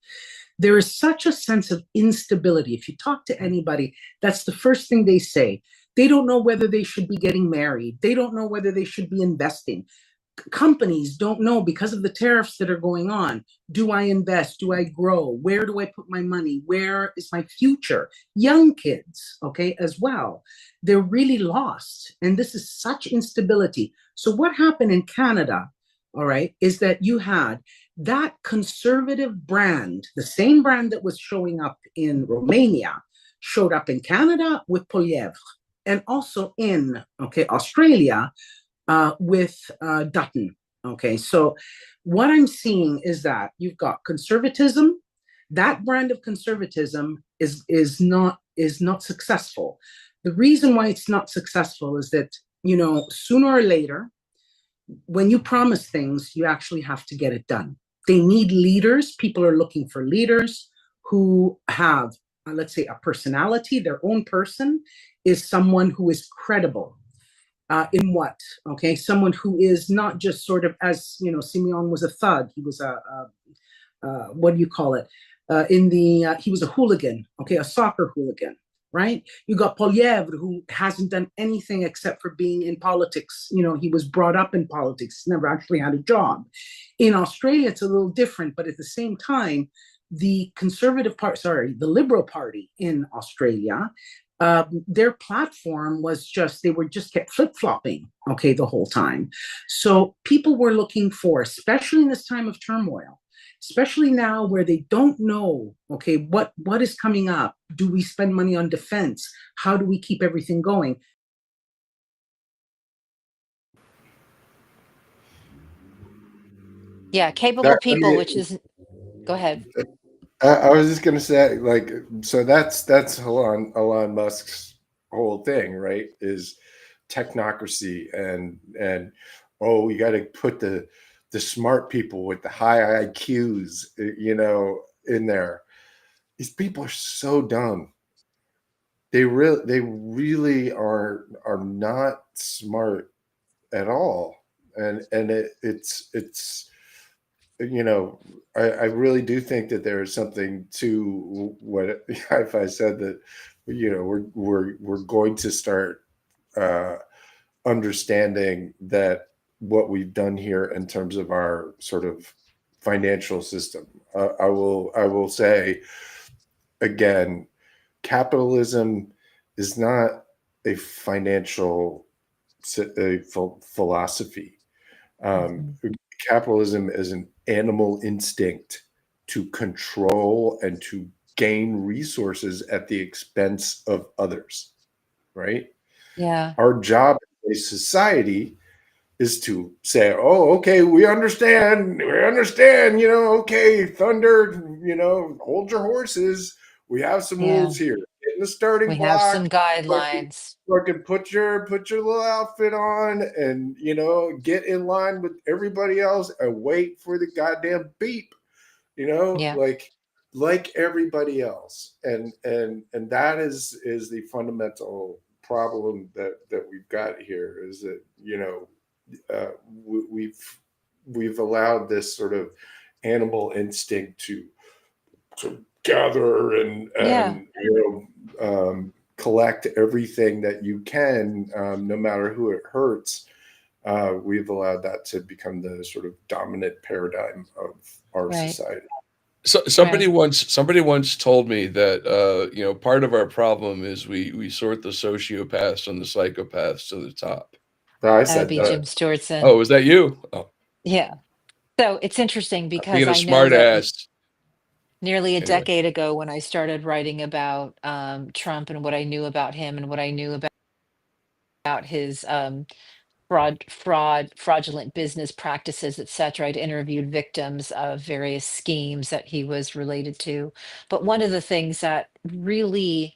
There is such a sense of instability. If you talk to anybody, that's the first thing they say. They don't know whether they should be getting married. They don't know whether they should be investing. Companies don't know because of the tariffs that are going on. Do I invest? Do I grow? Where do I put my money? Where is my future? Young kids, okay, as well. They're really lost. And this is such instability. So, what happened in Canada, all right, is that you had that conservative brand, the same brand that was showing up in Romania, showed up in Canada with Poilievre, and also in, okay, Australia with Dutton. Okay, so what I'm seeing is that you've got conservatism. That brand of conservatism is not successful. The reason why it's not successful is that, sooner or later, when you promise things, you actually have to get it done. They need leaders. People are looking for leaders who have, let's say, a personality. Their own person is someone who is credible. In what? Okay, someone who is not just sort of, as Simeon was a thug. He was what do you call it? He was a hooligan. Okay, a soccer hooligan, right? You got Poilievre, who hasn't done anything except for being in politics. He was brought up in politics, never actually had a job. In Australia, it's a little different, but at the same time, the Liberal Party in Australia, their platform was they were just kept flip-flopping, okay, the whole time. So people were looking for, especially in this time of turmoil, especially now where they don't know, okay, what is coming up? Do we spend money on defense? How do we keep everything going? Yeah, capable people, which is, go ahead. I was just gonna say, like, so that's Elon Musk's whole thing, right? Is technocracy and oh, you got to put the smart people with the high IQs, in there. These people are so dumb. They really are not smart at all, and it's I really do think that there is something to what if I said that, we're going to start understanding that what we've done here in terms of our sort of financial system. I will say again, capitalism is not a financial philosophy. Capitalism is an animal instinct to control and to gain resources at the expense of others, right? Yeah. Our job as a society is to say, oh, okay, we understand, okay, thunder, hold your horses. We have some rules here. get in the starting We have block. some guidelines. Fucking put your little outfit on, and get in line with everybody else and wait for the goddamn beep. Yeah. Like everybody else, and that is the fundamental problem that we've got here, is that we've allowed this sort of animal instinct to gather and Yeah. collect everything that you can, no matter who it hurts. We've allowed that to become the sort of dominant paradigm of our society. So somebody once told me that part of our problem is we sort the sociopaths and the psychopaths to the top. I That said would be that. Jim Stewartson. Oh, was that you? Oh, Yeah. So it's interesting because being a I know smart that ass. nearly a Anyway. decade ago, when I started writing about Trump and what I knew about him and what I knew about his fraudulent business practices, etc. I'd interviewed victims of various schemes that he was related to. But one of the things that really,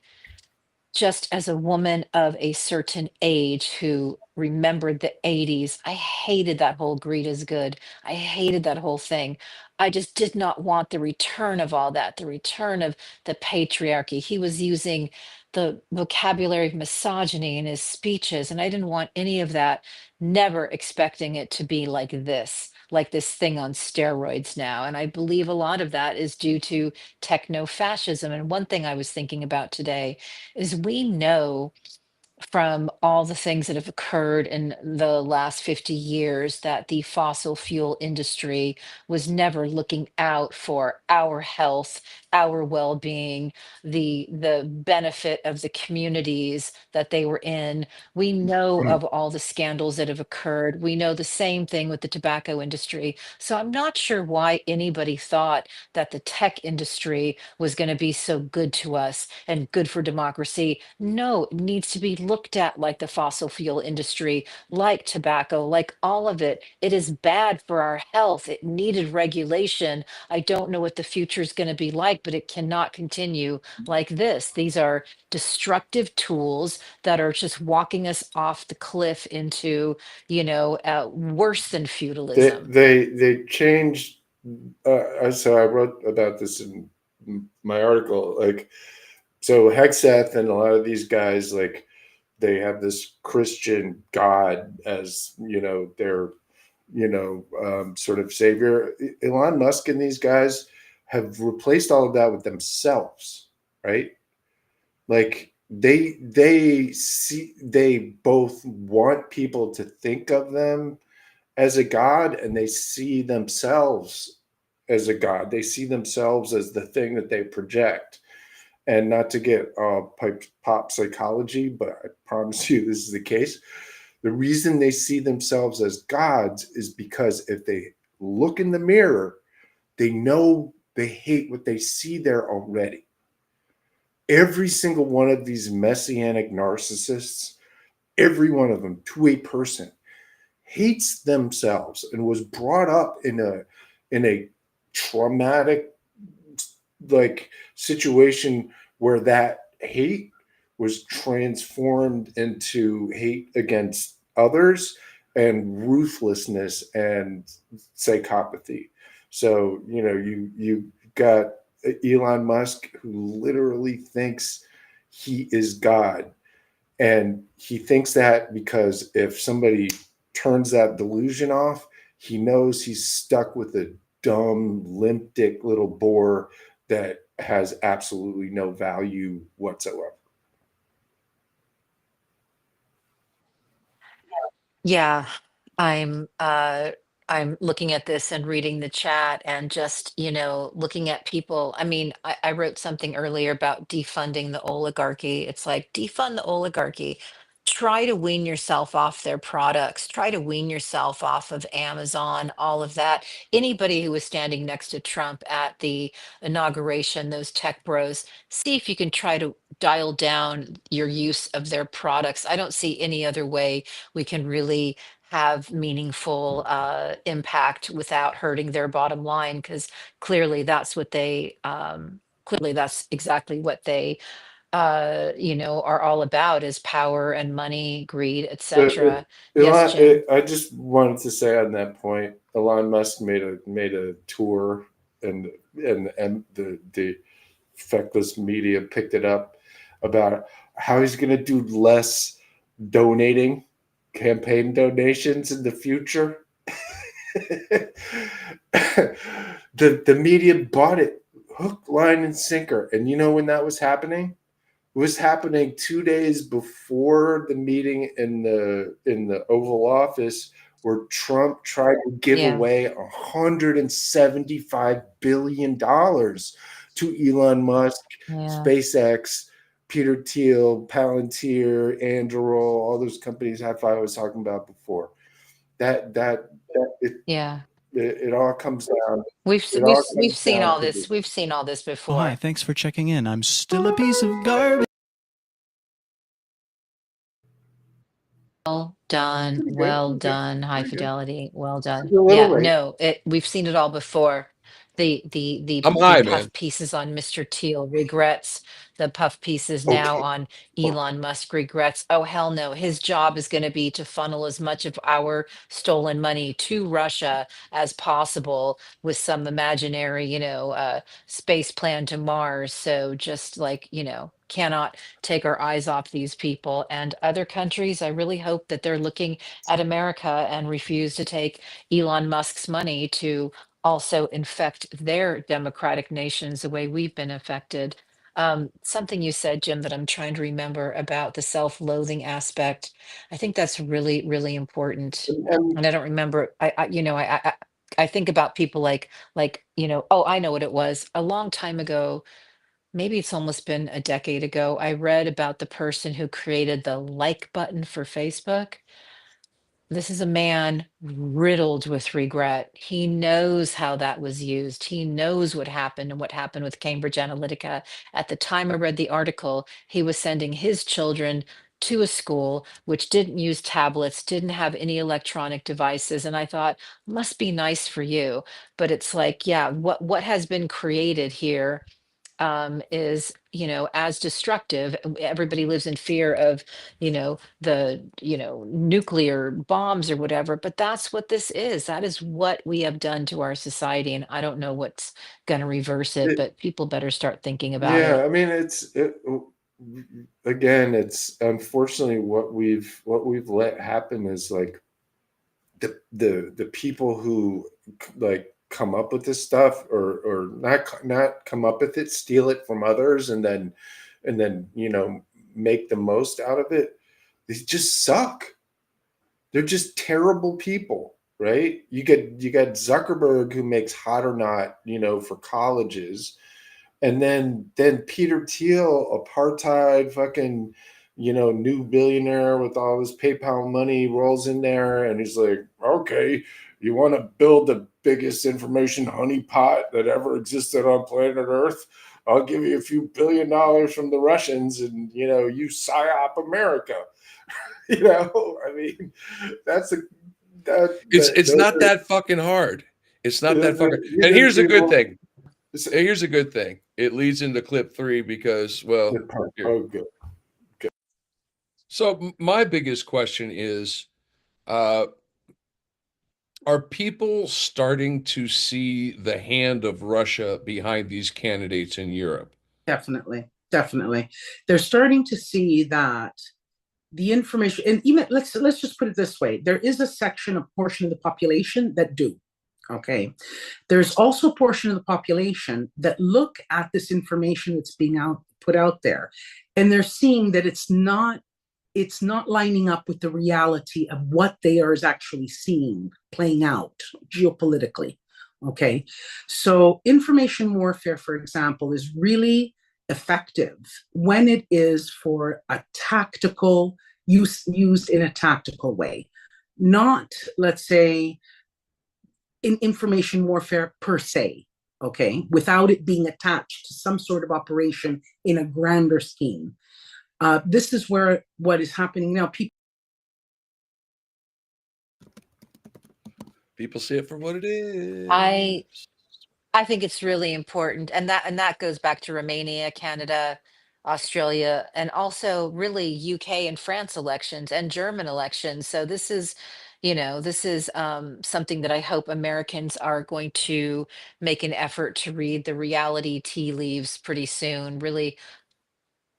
just as a woman of a certain age who remembered the 80s, I hated that whole greed is good. I hated that whole thing. I just did not want the return of all that, the return of the patriarchy. He was using the vocabulary of misogyny in his speeches, and I didn't want any of that, never expecting it to be like this thing on steroids now. And I believe a lot of that is due to technofascism. And one thing I was thinking about today is, we know from all the things that have occurred in the last 50 years that the fossil fuel industry was never looking out for our health, our well-being, the benefit of the communities that they were in. We know of all the scandals that have occurred. We know the same thing with the tobacco industry. So I'm not sure why anybody thought that the tech industry was going to be so good to us and good for democracy. No, it needs to be looked at like the fossil fuel industry, like tobacco, like all of it. It is bad for our health. It needed regulation. I don't know what the future is going to be like, but it cannot continue like this. These are destructive tools that are just walking us off the cliff into, worse than feudalism. They changed. So I wrote about this in my article. So Hexeth and a lot of these guys, they have this Christian God as their sort of savior. Elon Musk and these guys have replaced all of that with themselves, right? They both want people to think of them as a god, and they see themselves as a god. They see themselves as the thing that they project. And not to get pop psychology, but I promise you this is the case. The reason they see themselves as gods is because if they look in the mirror, they know they hate what they see there already. Every single one of these messianic narcissists, every one of them to a person, hates themselves and was brought up in a traumatic situation where that hate was transformed into hate against others and ruthlessness and psychopathy. So you got Elon Musk, who literally thinks he is God, and he thinks that because if somebody turns that delusion off, he knows he's stuck with a dumb, limp dick little boar that has absolutely no value whatsoever. Yeah, I'm looking at this and reading the chat and just, looking at people. I mean, I wrote something earlier about defunding the oligarchy. It's like, defund the oligarchy. Try to wean yourself off their products. Try to wean yourself off of Amazon, all of that. Anybody who was standing next to Trump at the inauguration, those tech bros, see if you can try to dial down your use of their products. I don't see any other way we can really have meaningful impact without hurting their bottom line, because clearly that's exactly what they are all about is power and money, greed, Uh, etc. Yes, Jim. I just wanted to say on that point, Elon Musk made a tour, and the feckless media picked it up about how he's going to do less donating, campaign donations in the future. The media bought it hook, line, and sinker. And you know when that was happening? It was happening 2 days before the meeting in the Oval Office, where Trump tried to give Yeah. away $175 billion to Elon Musk, Yeah. SpaceX, Peter Thiel, Palantir, Anduril, all those companies I was talking about before. That Yeah. it all comes down. We've It all we've comes seen down all to this. We've seen all this Oh, hi, before. thanks for checking in. I'm still a piece of garbage. Well done. pretty good, Well pretty good, done. High pretty good. fidelity. Well done. A little Yeah, late. no, we've seen it all before. I'm The high, man. puff pieces on Mr. Teal regrets. The puff pieces now Okay. on Elon Musk regrets. Oh, hell no. His job is going to be to funnel as much of our stolen money to Russia as possible with some imaginary, space plan to Mars. So just like, cannot take our eyes off these people. And other countries, I really hope that they're looking at America and refuse to take Elon Musk's money to also infect their democratic nations the way we've been affected. Something you said, Jim, that I'm trying to remember about the self-loathing aspect. I think that's really, really important. And And I don't remember. I think about people oh, I know what it was. A long time ago, maybe it's almost been a decade ago, I read about the person who created the like button for Facebook. This is a man riddled with regret. He knows how that was used. He knows what happened and what happened with Cambridge Analytica. At the time I read the article, he was sending his children to a school which didn't use tablets, didn't have any electronic devices. And I thought, must be nice for you. But it's like, yeah, what has been created here is as destructive. Everybody lives in fear of the nuclear bombs or whatever, but that's what this is. That is what we have done to our society, and I don't know what's going to reverse it, it, but people better start thinking about yeah, it. I mean, again, it's unfortunately what we've let happen is like the people who like come up with this stuff, or not come up with it, steal it from others, and then make the most out of it. They just suck. They're just terrible people, right? You got Zuckerberg, who makes Hot or Not, for colleges, and then Peter Thiel, apartheid fucking, new billionaire with all his PayPal money, rolls in there, and he's like, okay, you want to build the biggest information honeypot that ever existed on planet Earth? I'll give you a few $1 billion from the Russians, and you psyop America. I mean, that's a It's those not are that fucking hard. It's not that fucking. these And are the here's a good people. thing. Here's a good thing. It leads into clip 3 because, well, here. Oh, good. So my biggest question is, uh, are people starting to see the hand of Russia behind these candidates in Europe? Definitely, definitely. They're starting to see that the information, and even let's just put it this way: there is a section, a portion of the population that do. Okay, there's also a portion of the population that look at this information that's being put out there, and they're seeing that it's not lining up with the reality of what they are actually seeing playing out geopolitically. Okay, so information warfare, for example, is really effective when it is for a tactical used in a tactical way, not, let's say, in information warfare per se, okay, without it being attached to some sort of operation in a grander scheme. This is where what is happening now. People see it for what it is. I think it's really important, and that goes back to Romania, Canada, Australia, and also really UK and France elections and German elections. So this is, this is something that I hope Americans are going to make an effort to read the reality tea leaves pretty soon. Really,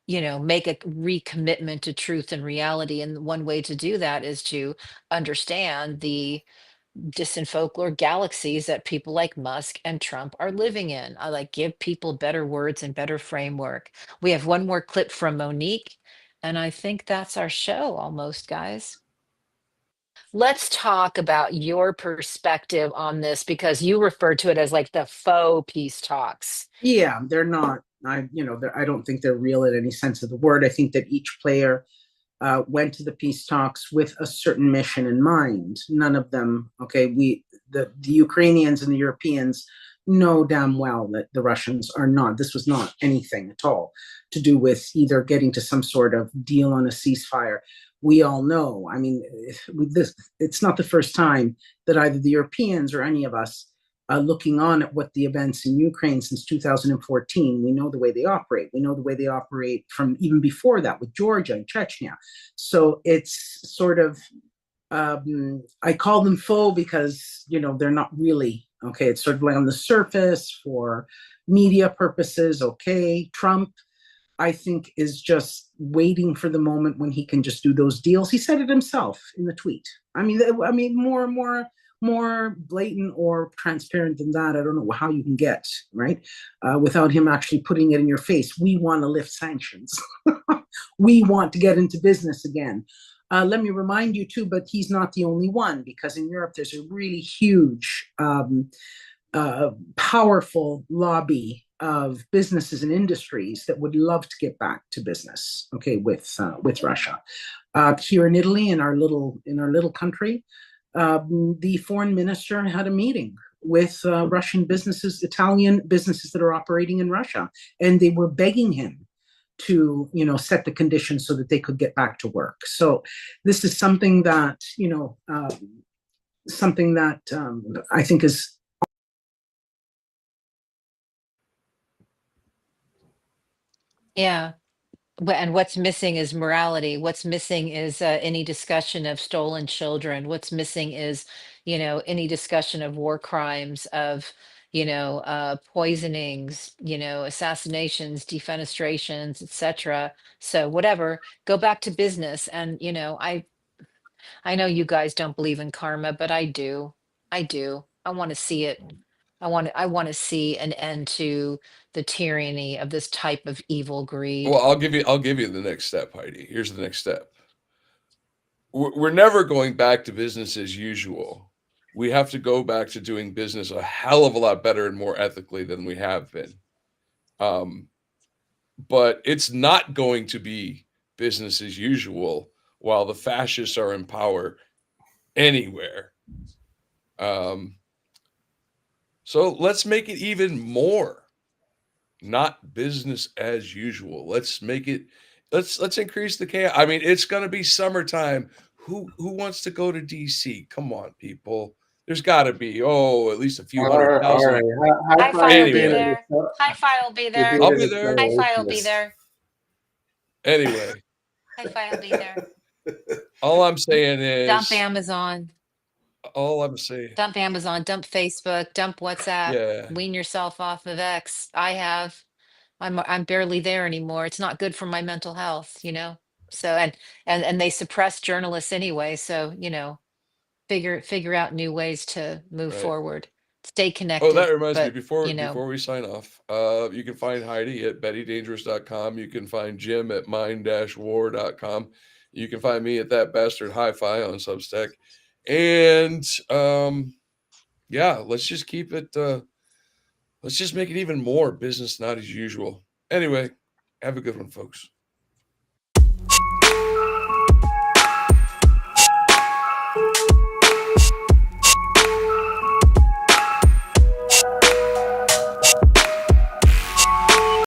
make a recommitment to truth and reality. And one way to do that is to understand the distant folklore galaxies that people like Musk and Trump are living in. I like give people better words and better framework. We have one more clip from Monique, and I think that's our show almost, guys. Let's talk about your perspective on this because you refer to it as like the faux peace talks. Yeah, they're not. I don't think they're real in any sense of the word. I think that each player went to the peace talks with a certain mission in mind. None of them, okay, the Ukrainians and the Europeans know damn well that the Russians are not. This was not anything at all to do with either getting to some sort of deal on a ceasefire. We all know. I mean, it's not the first time that either the Europeans or any of us looking on at what the events in Ukraine since 2014, we know the way they operate. We know the way they operate from even before that with Georgia and Chechnya. So it's sort of, I call them faux because, they're not really, okay, it's sort of like on the surface for media purposes, okay. Trump, I think, is just waiting for the moment when he can just do those deals. He said it himself in the tweet. I mean, more blatant or transparent than that, I don't know how you can get, right? Without him actually putting it in your face. We want to lift sanctions. We want to get into business again. Let me remind you too, but he's not the only one, because in Europe there's a really huge, powerful lobby of businesses and industries that would love to get back to business, okay, with Russia. Here in Italy, in our little country, the foreign minister had a meeting with Russian businesses, Italian businesses that are operating in Russia, and they were begging him to, set the conditions so that they could get back to work. So this is something that, I think is. Yeah. And what's missing is morality. What's missing is any discussion of stolen children. What's missing is, any discussion of war crimes, of, poisonings, assassinations, defenestrations, etc. So whatever, go back to business. And, I know you guys don't believe in karma, but I do. I do. I want to see it. I want to see an end to the tyranny of this type of evil greed. Well, I'll give you the next step, Heidi. Here's the next step. We're never going back to business as usual. We have to go back to doing business a hell of a lot better and more ethically than we have been. But it's not going to be business as usual while the fascists are in power anywhere. So let's make it even more not business as usual. Let's make it. Let's increase the chaos. I mean, it's going to be summertime. Who wants to go to DC? Come on, people. There's got to be at least a few All hundred right, all thousand. right. Hi-Fi will be Anyway, there. Hi-Fi will be there. I'll be there. Hi-Fi will be there. Anyway, Hi-Fi will be there. all I'm saying Dump is, Amazon. Dump Amazon. Dump Facebook. Dump WhatsApp. yeah, Wean yourself off of X. I have. I'm barely there anymore. It's not good for my mental health, So and they suppress journalists anyway. So figure out new ways to move right. forward. Stay Oh, connected. that reminds me. But Before we sign off, you can find Heidi at bettydangerous.com. You can find Jim at mind-war.com. You can find me at that bastard hi-fi on Substack. And yeah, let's just keep it. Let's just make it even more business, not as usual. Anyway, have a good one, folks.